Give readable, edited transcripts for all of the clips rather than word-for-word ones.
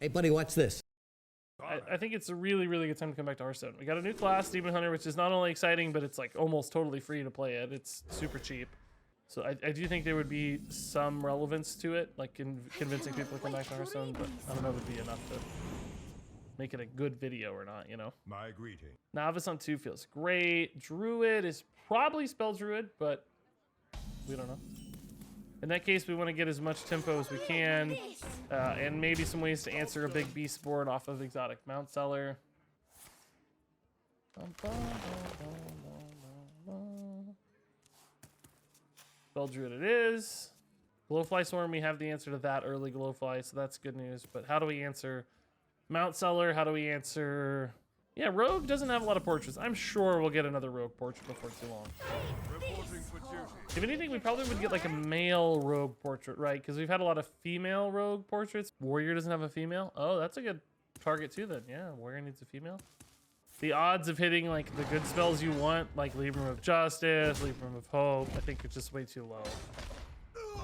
Hey, buddy, watch this. I think it's a really, really good time to come back to Hearthstone. We got a new class, Demon Hunter, which is not only exciting, but it's like almost totally free to play it. It's super cheap. So I do think there would be some relevance to it, like convincing people to come back to Hearthstone, but I don't know if it'd be enough to make it a good video or not, you know? My greeting. Novice on 2 feels great. Druid is probably spell Druid, but we don't know. In that case, we want to get as much tempo as we can, and maybe some ways to answer a big beast board off of exotic mount seller. Spell Druid it is. Glowfly Swarm, we have the answer to that early Glowfly, so that's good news. But how do we answer Mount Seller? How do we answer... Yeah, Rogue doesn't have a lot of portraits. I'm sure we'll get another Rogue portrait before too long. If anything, we probably would get like a male Rogue portrait, right? Because we've had a lot of female Rogue portraits. Warrior doesn't have a female. Oh, that's a good target too then. Yeah, Warrior needs a female. The odds of hitting like the good spells you want, like Libram of Justice, Libram of Hope, I think are just way too low.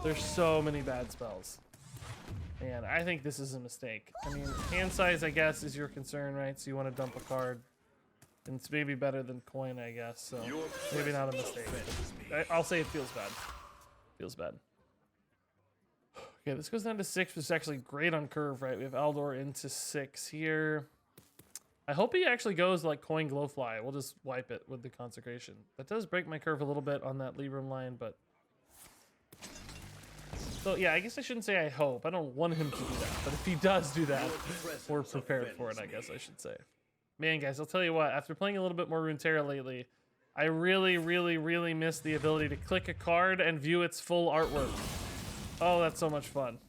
There's so many bad spells. And I think this is a mistake. I mean, hand size, I guess, is your concern, right? So you want to dump a card. And it's maybe better than coin, I guess. So maybe not a mistake. I'll say it feels bad. Feels bad. Okay, this goes down to 6, which is actually great on curve, right? We have Aldor into 6 here. I hope he actually goes like coin Glowfly. We'll just wipe it with the consecration. That does break my curve a little bit on that Libram line, but... So yeah, I guess I shouldn't say I hope. I don't want him to do that. But if he does do that, we're prepared for it, I guess I should say. Man, guys, I'll tell you what. After playing a little bit more Runeterra lately, I really, really, really miss the ability to click a card and view its full artwork. Oh, that's so much fun.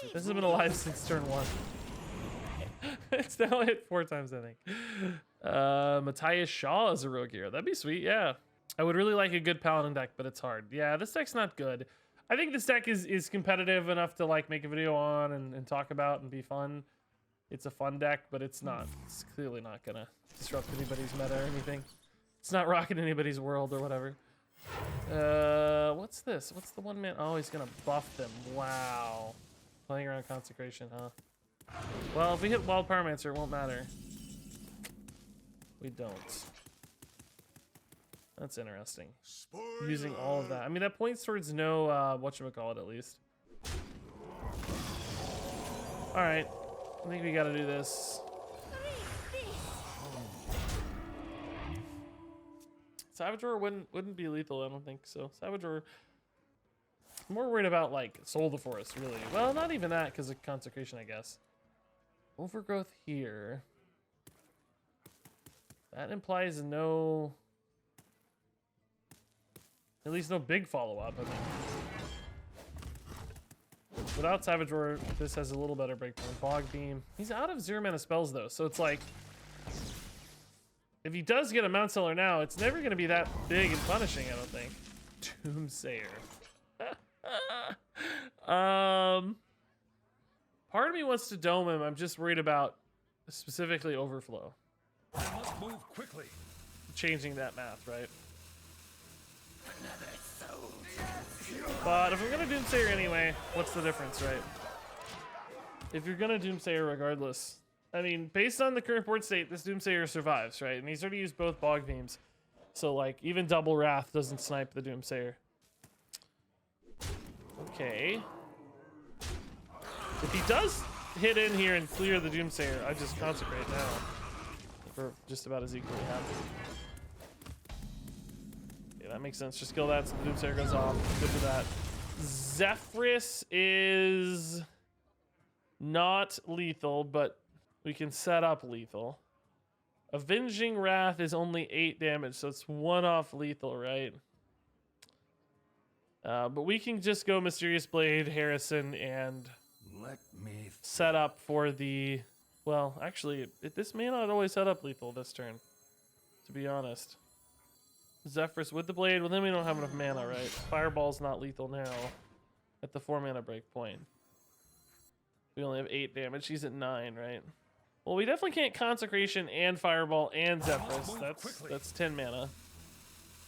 This has been alive since turn 1. It's now hit 4 times, I think. Matthias Shaw is a rogue hero. That'd be sweet, yeah. I would really like a good Paladin deck, but it's hard. Yeah, this deck's not good. I think this deck is competitive enough to like make a video on and talk about and be fun. It's a fun deck, but it's not. It's clearly not gonna disrupt anybody's meta or anything. It's not rocking anybody's world or whatever. What's this? What's the one man? Oh, he's gonna buff them. Wow. Playing around consecration, huh? Well, if we hit Wild Pyromancer, it won't matter. We don't. That's interesting. Using all of that. I mean, that points towards no, whatchamacallit at least. Alright. I think we gotta do this. Savageur wouldn't be lethal, I don't think so. Savageur... I'm more worried about, like, Soul the Forest, really. Well, not even that, because of Consecration, I guess. Overgrowth here. That implies no... At least no big follow-up, I mean. Without Savage Roar, this has a little better breakpoint. Bog Beam. He's out of 0 mana spells, though, so it's like... If he does get a Mount Seller now, it's never going to be that big and punishing, I don't think. Doomsayer. Part of me wants to dome him. I'm just worried about specifically Overflow. I must move quickly. Changing that math, right? But if we're gonna Doomsayer anyway, what's the difference, right? If you're gonna Doomsayer regardless, I mean, based on the current board state, this Doomsayer survives, right? And he's already used both Bog Beams, so like even Double Wrath doesn't snipe the Doomsayer. Okay. If he does hit in here and clear the Doomsayer, I just consecrate now. We're just about as equally happy. Yeah, that makes sense. Just kill that so the Doomsayer goes off. Good for that. Zephrys is not lethal, but we can set up lethal. Avenging Wrath is only 8 damage, so it's 1 off lethal, right? But we can just go Mysterious Blade, Harrison, and set up for the... Well, actually, this may not always set up lethal this turn, to be honest. Zephrys with the blade, well then we don't have enough mana, right? Fireball's not lethal now at the 4 mana break point. We only have 8 damage, he's at 9, right? Well, we definitely can't Consecration and Fireball and Zephrys. That's 10 mana.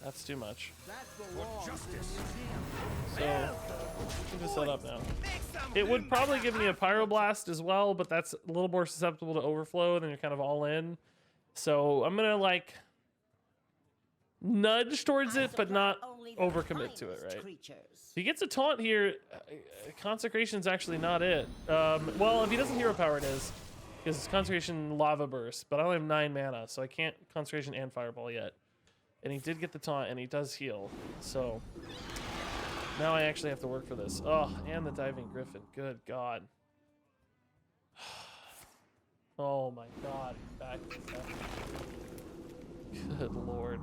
That's too much. For justice. So, we can just set up now. It would probably give me a Pyroblast as well, but that's a little more susceptible to overflow, and then you're kind of all in. So, I'm gonna, like, nudge towards it, but not overcommit to it, right? If he gets a taunt here, Consecration's actually not it. Well, if he doesn't Hero Power, it is. Because Consecration Lava Burst, but I only have 9 mana, so I can't Consecration and Fireball yet. And he did get the taunt, and he does heal. So now I actually have to work for this. Oh, and the Diving Griffin. Good God. Oh my God. He's back. Good Lord.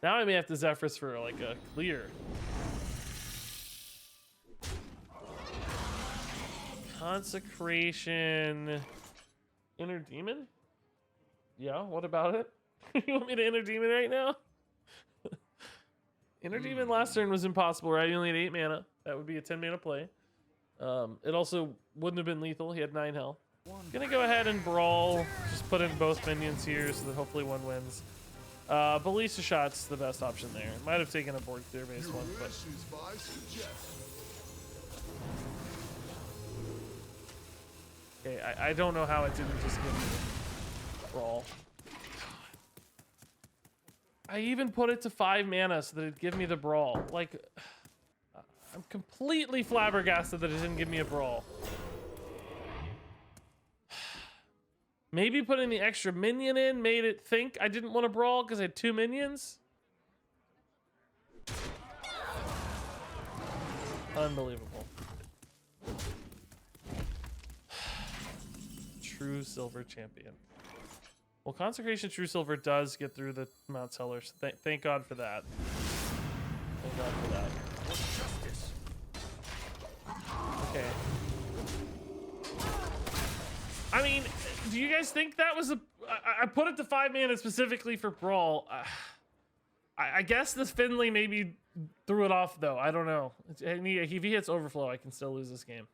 Now I may have to Zephrys for like a clear. Consecration. Inner Demon? Yeah, what about it? You want me to Inner Demon right now? Inner Demon last turn was impossible, right? You only had 8 mana. That would be a 10 mana play. It also wouldn't have been lethal. He had 9 health. Gonna go ahead and Brawl. Just put in both minions here so that hopefully one wins. Ballista Shot's the best option there. Might have taken a board clear base one, but... Okay, I don't know how it didn't just give me Brawl. I even put it to 5 mana so that it'd give me the Brawl. Like, I'm completely flabbergasted that it didn't give me a Brawl. Maybe putting the extra minion in made it think I didn't want to Brawl because I had 2 minions. Unbelievable. True Silver Champion. Well, Consecration True Silver does get through the Mount Seller, so thank God for that. Thank God for that. Okay. I mean, do you guys think that was a... I put it to 5 mana specifically for Brawl. I guess this Finley maybe threw it off, though. I don't know. If he hits Overflow, I can still lose this game.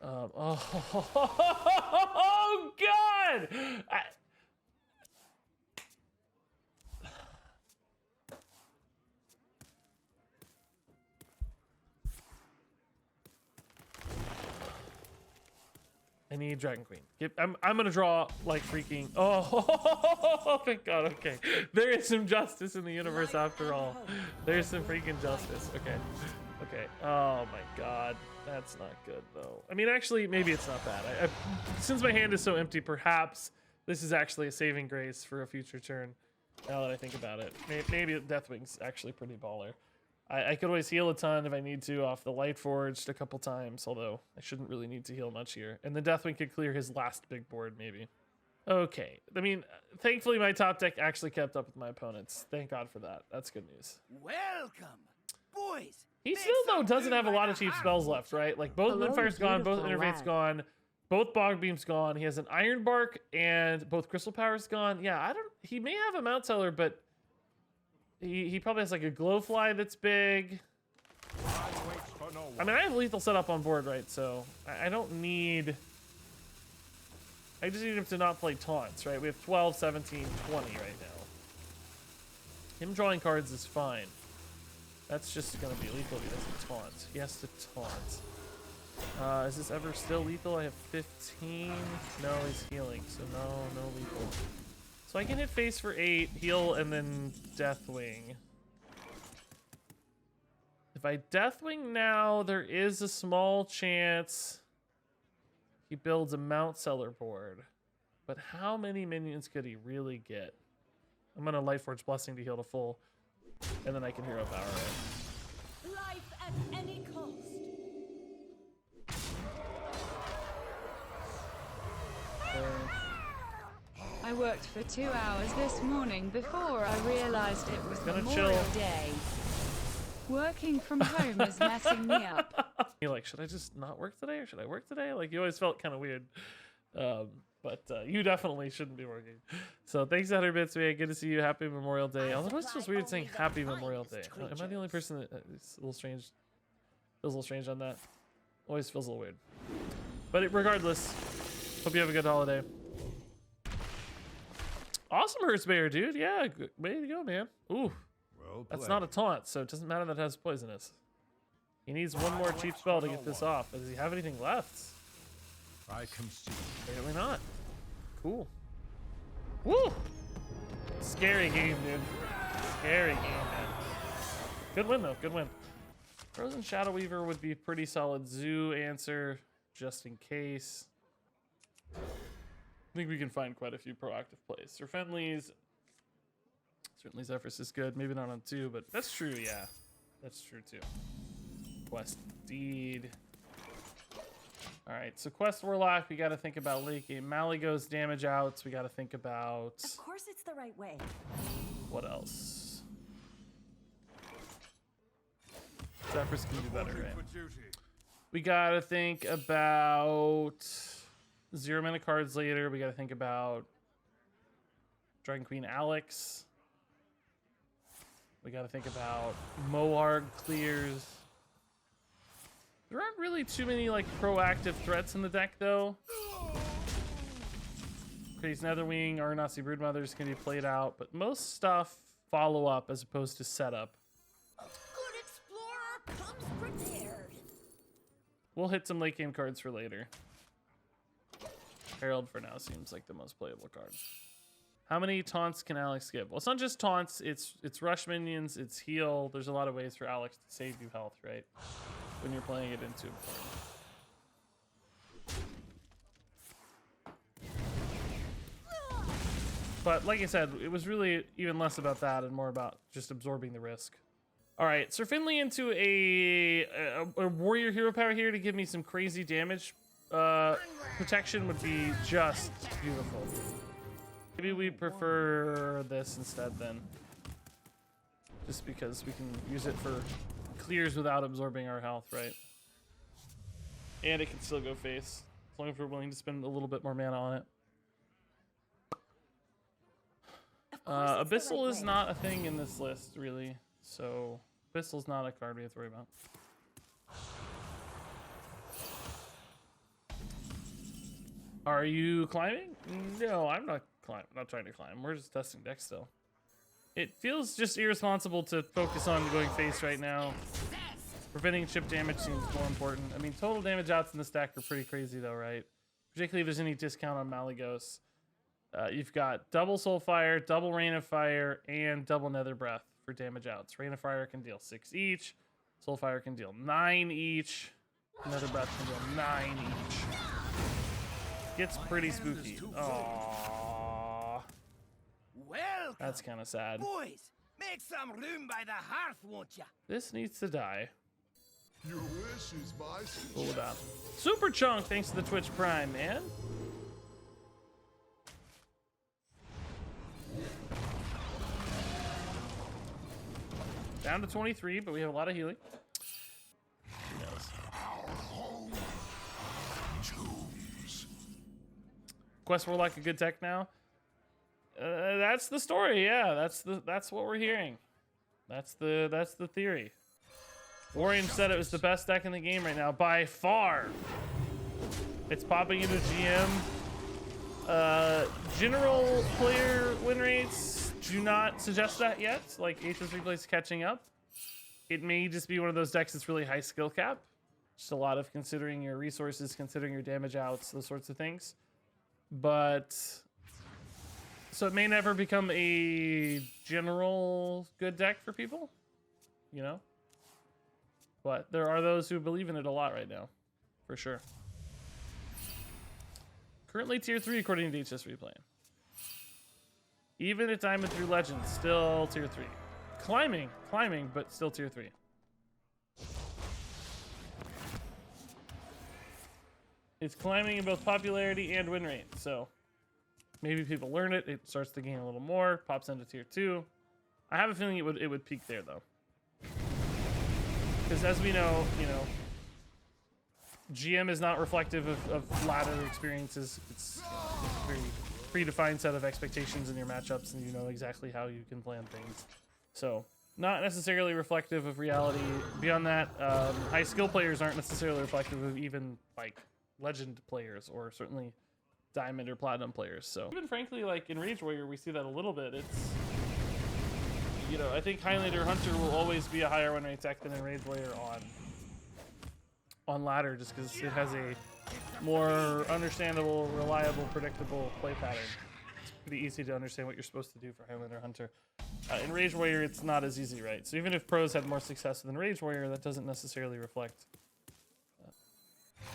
Oh, God! I need Dragon Queen. I'm gonna draw like freaking. Oh, thank God. Okay, there is some justice in the universe after all. There's some freaking justice. Okay, okay. Oh my God, that's not good though. I mean, actually, maybe it's not bad. Since my hand is so empty, perhaps this is actually a saving grace for a future turn. Now that I think about it, maybe Deathwing's actually pretty baller. I could always heal a ton if I need to off the Light Forged a couple times, although I shouldn't really need to heal much here. And the Deathwing could clear his last big board, maybe. Okay. I mean, thankfully my top deck actually kept up with my opponents. Thank God for that. That's good news. Welcome, boys. He still, though, doesn't have a lot of cheap spells left, right? Like, both Midfire's gone, both Innervate's gone, both Bog Beam's gone. He has an Iron Bark, and both Crystal Power's gone. Yeah, he may have a Mount Seller, but... He probably has like a Glowfly that's big. I mean, I have lethal setup on board, right? So I don't need... I just need him to not play taunts, right? We have 12, 17, 20 right now. Him drawing cards is fine. That's just going to be lethal if he doesn't taunt. He has to taunt. Is this ever still lethal? I have 15. No, he's healing, so no lethal. So I can hit face for 8, heal, and then Deathwing. If I Deathwing now, there is a small chance he builds a Mount Seller board. But how many minions could he really get? I'm going to Lightforge Blessing to heal to full, and then I can Hero Power it. Life at any cost. I worked for 2 hours this morning before I realized it was Memorial Day. Working from home is messing me up. You're like, should I just not work today or should I work today? Like, you always felt kind of weird. But you definitely shouldn't be working. So thanks, 100 bits, man. Good to see you. Happy Memorial Day. Although it feels weird saying Happy Memorial Day. Am I the only person that is a little strange? Feels a little strange on that. Always feels a little weird. But regardless, hope you have a good holiday. Awesome, Hearthstone, dude. Yeah, way to go, man. Ooh, Well that's played. not a taunt, so it doesn't matter that it has poisonous. He needs one more cheap spell to get this off. Does he have anything left? I concede. Apparently not. Cool. Woo! Scary game, dude. Scary game, man. Good win, though. Good win. Frozen Shadow Weaver would be pretty solid zoo answer, just in case. I think we can find quite a few proactive plays. Sir Fenley's. Certainly Zephrys is good. Maybe not on 2, but that's true, yeah. That's true, too. Quest Deed. Alright, so Quest Warlock, we gotta think about late game Malygos damage outs. We gotta think about... Of course it's the right way. What else? Zephrys can do better, right? For duty. We gotta think about 0-mana cards later. We gotta think about Dragon Queen Alex. We gotta think about Moarg clears. There aren't really too many like proactive threats in the deck though. Crazy Netherwing, Argonautsy Broodmothers can be played out, but most stuff follow up as opposed to setup. A good explorer comes prepared. We'll hit some late game cards for later. Herald for now seems like the most playable card. How many taunts can Alex give? Well, it's not just taunts, it's rush minions, it's heal. There's a lot of ways for Alex to save you health, right? When you're playing it into But like I said, it was really even less about that and more about just absorbing the risk. All right, Sir Finley into a warrior hero power here to give me some crazy damage. Protection would be just beautiful. Maybe we prefer this instead then. Just because we can use it for clears without absorbing our health, right? And it can still go face, as long as we're willing to spend a little bit more mana on it. Abyssal is not a thing in this list, really. So, Abyssal's not a card we have to worry about. Are you climbing? No, I'm not climbing. I'm not trying to climb. We're just testing deck still. It feels just irresponsible to focus on going face right now. Preventing chip damage seems more important. I mean, total damage outs in this deck are pretty crazy though, right? Particularly if there's any discount on Malygos. You've got double Soulfire, double Rain of Fire, and double Nether Breath for damage outs. Rain of Fire can deal 6 each. Soulfire can deal 9 each. Nether Breath can deal 9 each. Gets pretty spooky. Aww. Welcome. That's kind of sad. Boys, make some room by the hearth, won't ya? This needs to die. Your wish is my Cool with that. Super Chunk, thanks to the Twitch Prime, man. Down to 23, but we have a lot of healing. Who knows? Quest Warlock a good tech now? That's the story, yeah. That's what we're hearing. That's the theory. Warren said it was the best deck in the game right now by far. It's popping into GM. General player win rates do not suggest that yet. Like HO3 plays catching up. It may just be one of those decks that's really high skill cap. Just a lot of considering your resources, considering your damage outs, those sorts of things. But so it may never become a general good deck for people, you know? But there are those who believe in it a lot right now, for sure. Currently tier 3 according to HS Replay. Even at Diamond through Legends, still tier 3. Climbing, but still tier 3. It's climbing in both popularity and win rate, so maybe people learn it, it starts to gain a little more, pops into tier 2. I have a feeling it would peak there though. Because as we know, you know, GM is not reflective of ladder experiences. It's a very predefined set of expectations in your matchups, and you know exactly how you can plan things. So, not necessarily reflective of reality. Beyond that, high skill players aren't necessarily reflective of even like legend players, or certainly diamond or platinum players. So even frankly, like in Rage Warrior, we see that a little bit. It's, you know, I think Highlander Hunter will always be a higher win rate deck than in Rage Warrior on ladder, just because it has a more understandable, reliable, predictable play pattern. It's pretty easy to understand what you're supposed to do for Highlander Hunter. In Rage Warrior, it's not as easy, right? So even if pros had more success than Rage Warrior, that doesn't necessarily reflect.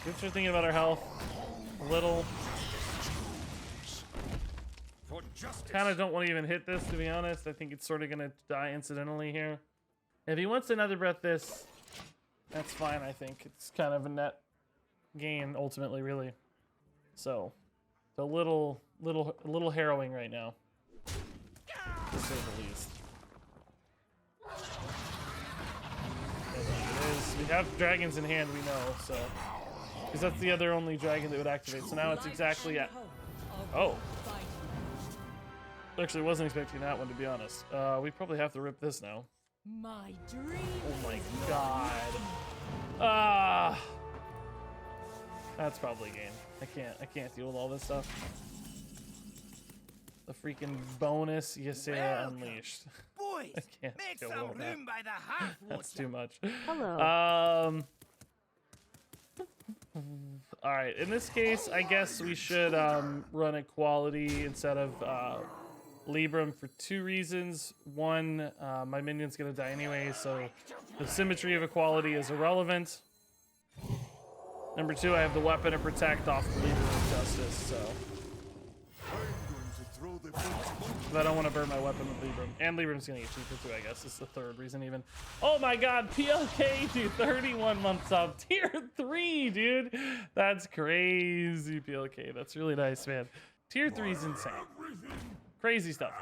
We start thinking about our health a little. Kind of don't want to even hit this, to be honest. I think it's sort of going to die incidentally here. If he wants another breath this, that's fine, I think. It's kind of a net gain, ultimately, really. So, it's a little harrowing right now, to say the least. It is. We have dragons in hand, we know, so. Because that's the other only dragon that would activate. So now it's exactly at... Oh. Actually, wasn't expecting that one, to be honest. We probably have to rip this now. My dream. Oh my god. Ah. That's probably game. I can't deal with all this stuff. The freaking bonus Ysera Unleashed. Boys, I can't make deal some with that. room by the hearth, That's won't too much. Hello. All right, in this case, I guess we should run equality instead of Libram for two reasons. One, my minion's gonna die anyway, so the symmetry of equality is irrelevant. Number two, I have the weapon to protect off the Libram of Justice, so. But I don't want to burn my weapon with Libram. And Libram's gonna get cheaper too, I guess. It's the third reason even. Oh my god, PLK, dude, 31 months up. Tier 3, dude. That's crazy, PLK. That's really nice, man. Tier 3 is insane. Crazy stuff,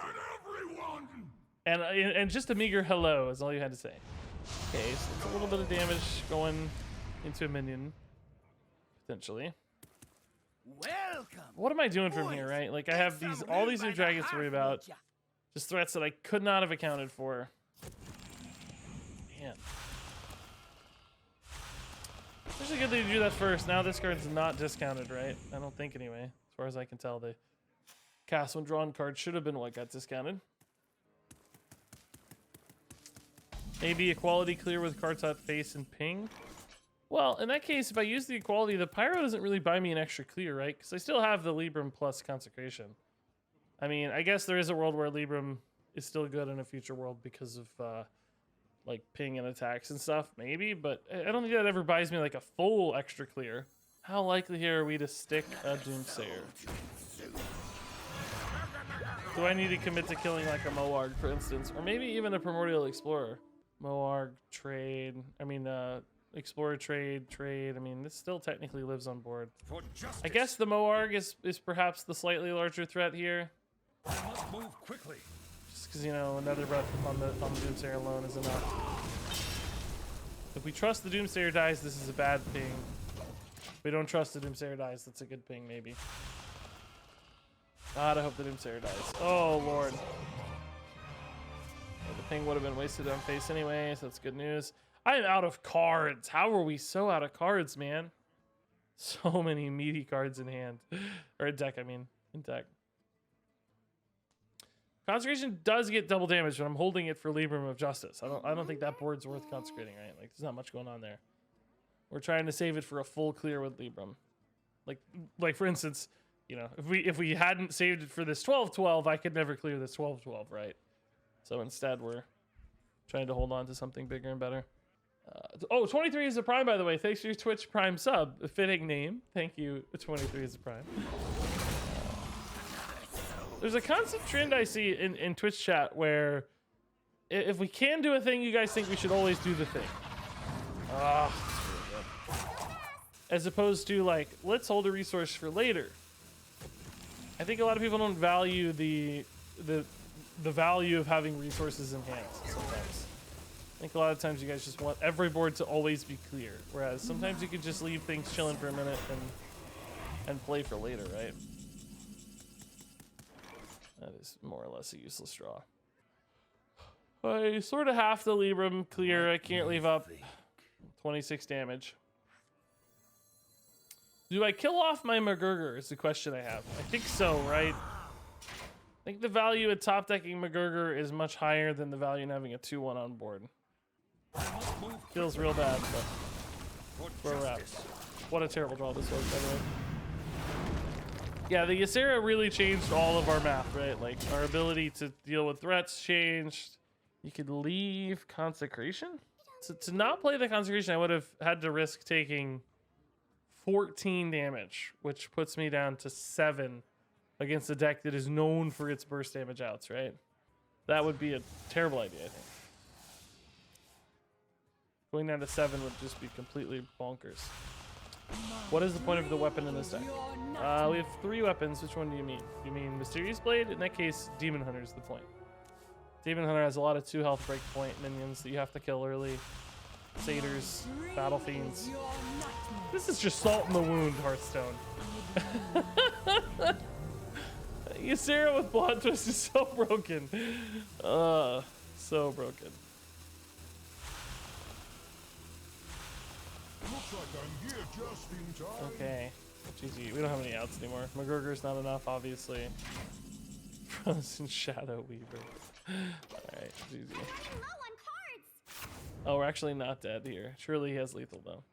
dude. And just a meager hello is all you had to say. Okay, so it's a little bit of damage going into a minion, potentially. Welcome. What am I doing from here, right? Like, I have all these new dragons to worry about. Just threats that I could not have accounted for. Man. It's a good thing to do that first. Now this card's not discounted, right? I don't think anyway. As far as I can tell, the cast when drawn card should have been what got discounted. Maybe equality clear with cards out face and ping. Well, in that case, if I use the equality, the Pyro doesn't really buy me an extra clear, right? Because I still have the Libram plus Consecration. I mean, I guess there is a world where Libram is still good in a future world because of, like, ping and attacks and stuff, maybe. But I don't think that ever buys me, like, a full extra clear. How likely here are we to stick a Doomsayer? Do I need to commit to killing, like, a Moarg, for instance? Or maybe even a Primordial Explorer. Moarg, trade, Explorer, trade. I mean, this still technically lives on board. I guess the Moarg is perhaps the slightly larger threat here. I must move quickly. Just because, you know, another breath on the Doomsayer alone is enough. If we trust the Doomsayer dies, this is a bad ping. If we don't trust the Doomsayer dies, that's a good ping, maybe. God, I hope the Doomsayer dies. Oh, Lord. Well, the ping would have been wasted on face anyway, so that's good news. I am out of cards. How are we so out of cards, man? So many meaty cards in hand. Or in deck, I mean. In deck. Consecration does get double damage, but I'm holding it for Libram of Justice. I don't think that board's worth consecrating, right? Like, there's not much going on there. We're trying to save it for a full clear with Libram. Like for instance, you know, if we hadn't saved it for this 12-12, I could never clear this 12-12, right? So instead, we're trying to hold on to something bigger and better. 23 is a prime, by the way. Thanks for your Twitch Prime sub. A fitting name. Thank you, 23 is a prime. There's a constant trend I see in Twitch chat where if we can do a thing, you guys think we should always do the thing. Really good. As opposed to, like, let's hold a resource for later. I think a lot of people don't value the value of having resources in hand sometimes. I think a lot of times you guys just want every board to always be clear, whereas sometimes you could just leave things chilling for a minute and play for later, right? That is more or less a useless draw. I sort of have to Libram clear. I can't leave up 26 damage. Do I kill off my McGurger is the question I have. I think so, right? I think the value of top decking McGurger is much higher than the value in having a 2-1 on board. Feels real bad, but where we're at. What a terrible draw this was, by the way. Yeah, the Ysera really changed all of our math, right? Like, our ability to deal with threats changed. You could leave Consecration? To not play the Consecration, I would have had to risk taking 14 damage, which puts me down to 7 against a deck that is known for its burst damage outs, right? That would be a terrible idea, I think. Going down to 7 would just be completely bonkers. What is the point of the weapon in this deck? We have 3 weapons. Which one do you mean? You mean Mysterious Blade? In that case, Demon Hunter is the point. Demon Hunter has a lot of 2 health breakpoint minions that you have to kill early. Satyrs, Battle Fiends. This is just salt in the wound, Hearthstone. Ysera with Blood Twist is so broken. So broken. Looks like I'm here just in time. Okay. GG. We don't have any outs anymore. McGurger's not enough, obviously. Frozen Shadow Weaver. Alright, GG. Low on cards. Oh, we're actually not dead here. Surely he has lethal, though.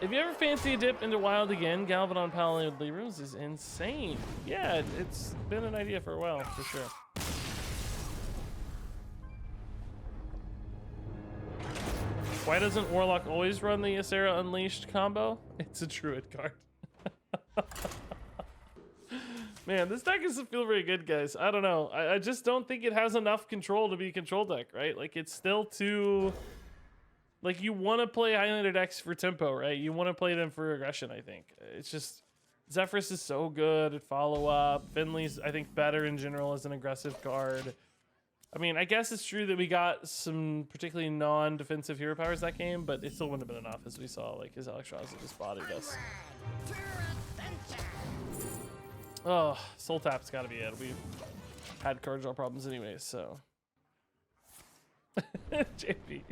If you ever fancy a dip into Wild again, Galvadon Paladin with Librams is insane. Yeah, it's been an idea for a while, for sure. Why doesn't Warlock always run the Ysera Unleashed combo? It's a Druid card. Man, this deck doesn't feel very good, guys. I don't know. I just don't think it has enough control to be a control deck, right? Like, it's still too... Like, you want to play Highlander decks for tempo, right? You want to play them for aggression, I think. It's just... Zephrys is so good at follow-up. Finley's, I think, better in general as an aggressive card. I mean, I guess it's true that we got some particularly non-defensive hero powers that game, but it still wouldn't have been enough, as we saw. Like, his Alexstrasza just bodied us. Oh, Soul Tap's got to be it. We've had card draw problems anyway, so... JP.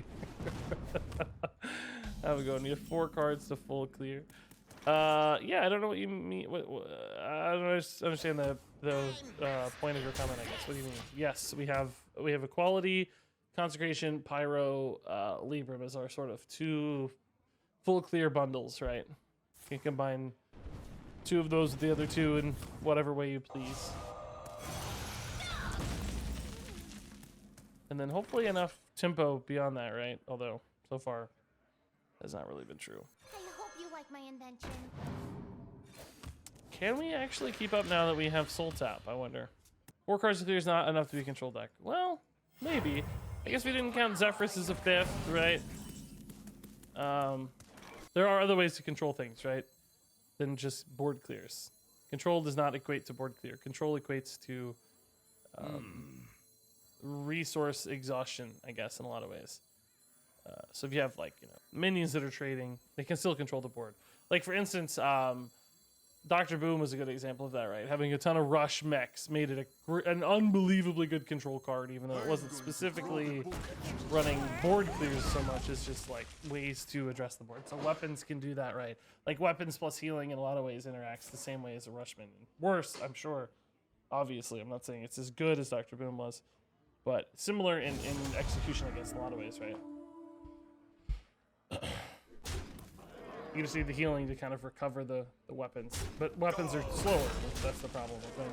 Have we go? Need 4 cards to full clear. Yeah, I don't know what you mean. I don't understand the point of your comment, I guess. What do you mean? Yes, we have Equality, Consecration, Pyro, Libram as our sort of 2 full clear bundles, right? You can combine 2 of those with the other 2 in whatever way you please. And then hopefully enough tempo beyond that, right? Although, so far, has not really been true. I hope you like my invention. Can we actually keep up now that we have Soul Tap, I wonder? 4 cards to clear is not enough to be a control deck. Well, maybe. I guess we didn't count Zephrys as a 5th, right? There are other ways to control things, right? Than just board clears. Control does not equate to board clear. Control equates to resource exhaustion, I guess, in a lot of ways. So if you have, like, you know, minions that are trading, they can still control the board. Like, for instance, Dr. Boom was a good example of that, right? Having a ton of rush mechs made it an unbelievably good control card, even though it wasn't specifically running board clears so much as just, like, ways to address the board. So weapons can do that, right? Like, weapons plus healing in a lot of ways interacts the same way as a rush minion. Worse, I'm sure. Obviously, I'm not saying it's as good as Dr. Boom was, but similar in execution, I guess, in a lot of ways, right? You just need the healing to kind of recover the weapons. But weapons are slower. That's the problem with them.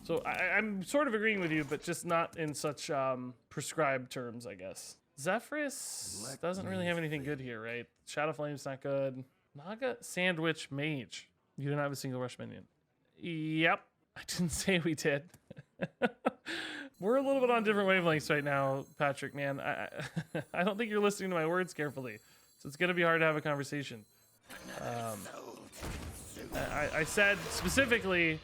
So I'm sort of agreeing with you, but just not in such prescribed terms, I guess. Zephrys doesn't really have anything good here, right? Shadow Flame's not good. Naga Sandwich Mage. You don't have a single rush minion. Yep. I didn't say we did. We're a little bit on different wavelengths right now, Patrick, man. I don't think you're listening to my words carefully. So it's going to be hard to have a conversation. I said specifically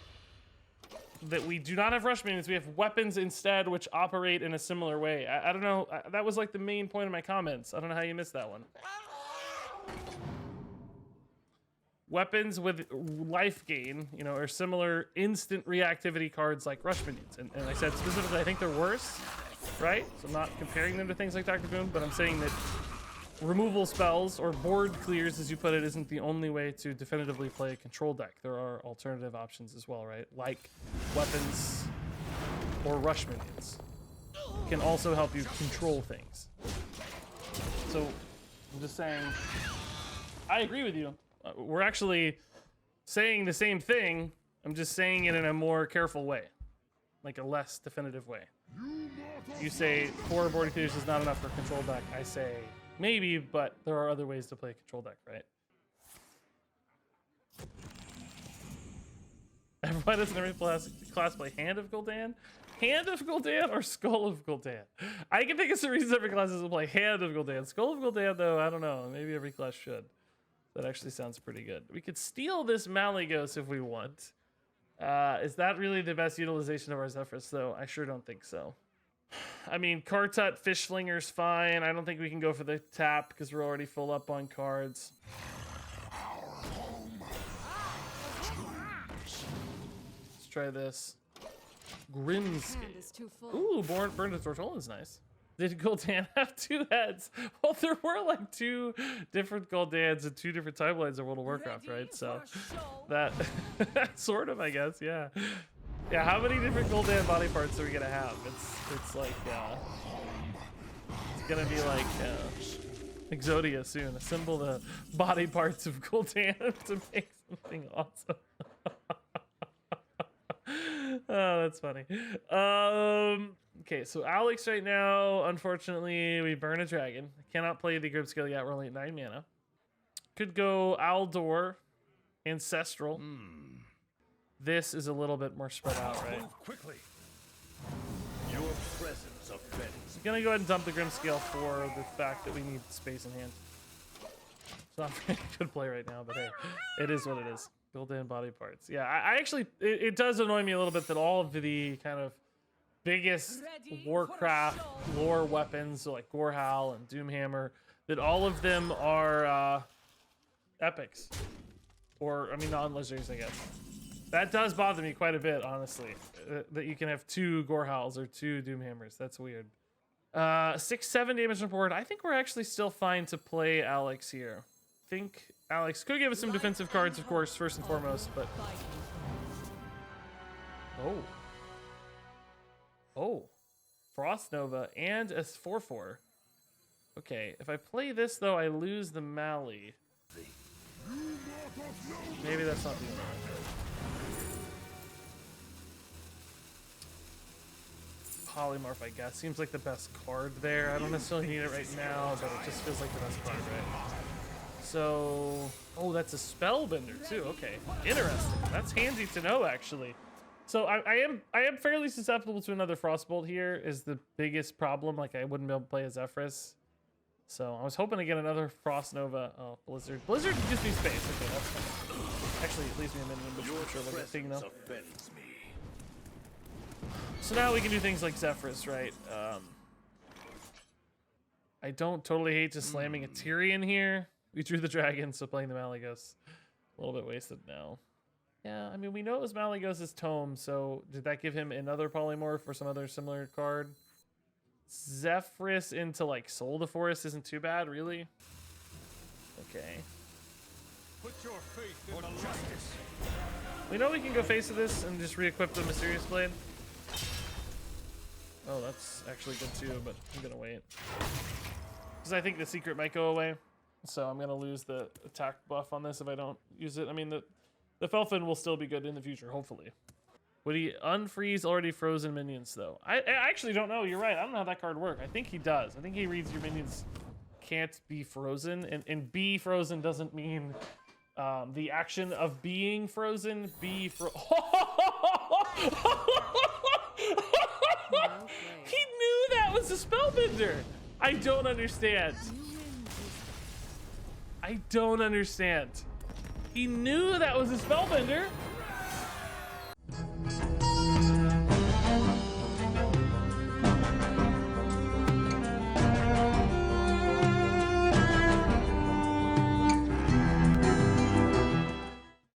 that we do not have rush minions. We have weapons instead, which operate in a similar way. I don't know. That was like the main point of my comments. I don't know how you missed that one. Weapons with life gain, you know, are similar instant reactivity cards like rush minions. And I said specifically, I think they're worse, right? So I'm not comparing them to things like Dr. Boom, but I'm saying that removal spells or board clears, as you put it, isn't the only way to definitively play a control deck. There are alternative options as well, right? Like weapons or rush minions can also help you control things. So I'm just saying, I agree with you. We're actually saying the same thing. I'm just saying it in a more careful way, like a less definitive way. You say 4 board clears is not enough for a control deck. I say maybe, but there are other ways to play a control deck, right? Why doesn't every class play Hand of Gul'dan? Hand of Gul'dan or Skull of Gul'dan? I can think of some reasons every class doesn't play Hand of Gul'dan. Skull of Gul'dan, though, I don't know. Maybe every class should. That actually sounds pretty good. We could steal this Malygos if we want. Is that really the best utilization of our Zephrys, though? I sure don't think so. I mean, Kartut Fishflinger's fine. I don't think we can go for the tap because we're already full up on cards. Let's try this. Grimscape. Ooh, Burn to Tortola is nice. Did Gul'dan have 2 heads? Well, there were like 2 different Gul'dans and 2 different timelines of World of Warcraft, right? So that sort of, I guess, yeah. Yeah, how many different Gul'dan body parts are we gonna have? It's like it's gonna be like Exodia soon. Assemble the body parts of Gul'dan to make something awesome. Oh, that's funny. Okay, so Alex right now, unfortunately, we burn a dragon. Cannot play the Grimscale yet. We're only at 9 mana. Could go Aldor, Ancestral. This is a little bit more spread out, right? Move quickly. Your presence offends. I'm gonna go ahead and dump the Grimscale for the fact that we need space in hand. It's not a very good play right now, but hey, it is what it is. Built-in body parts. Yeah, I actually, it does annoy me a little bit that all of the kind of biggest Warcraft lore weapons, so like Gorehowl and Doomhammer, that all of them are epics. Or, I mean, non-legendaries, I guess. That does bother me quite a bit, honestly. That you can have 2 Gorehowls or 2 Doomhammers. That's weird. 6-7 damage on board. I think we're actually still fine to play Alex here. I think Alex could give us some defensive cards, of course, first and foremost, but... Oh. Frost Nova and a 4/4. Okay, if I play this, though, I lose the Mally. Maybe that's not the only one. Polymorph, I guess. Seems like the best card there. I don't necessarily need it right now, but it just feels like the best card, right? So... Oh, that's a Spellbender, too. Okay. Interesting. That's handy to know, actually. So I am fairly susceptible to another Frostbolt here, is the biggest problem. Like, I wouldn't be able to play a Zephrys. So I was hoping to get another Frost Nova. Oh, Blizzard. Blizzard gives me space. Okay, that's fine. Actually, it leaves me a minion, which is sure like a thing, though. So now we can do things like Zephrys, right? I don't totally hate just slamming a Tyrion here. We drew the dragon, so playing the Malygos. A little bit wasted now. Yeah, I mean, we know it was Malygos' tome, so did that give him another polymorph or some other similar card? Zephrys into, like, Soul the Forest isn't too bad, really. Okay. Put your faith in the justice. We know we can go face of this and just re-equip the Mysterious Blade. Oh, that's actually good too, but I'm gonna wait. Because I think the secret might go away. So I'm gonna lose the attack buff on this if I don't use it. I mean, the Felfin will still be good in the future, hopefully. Would he unfreeze already frozen minions, though? I actually don't know. You're right. I don't know how that card works. I think he does. I think he reads your minions can't be frozen. And be frozen doesn't mean the action of being frozen. Be frozen. He knew that was a Spellbender. I don't understand. I don't understand. He knew that was a Spellbender.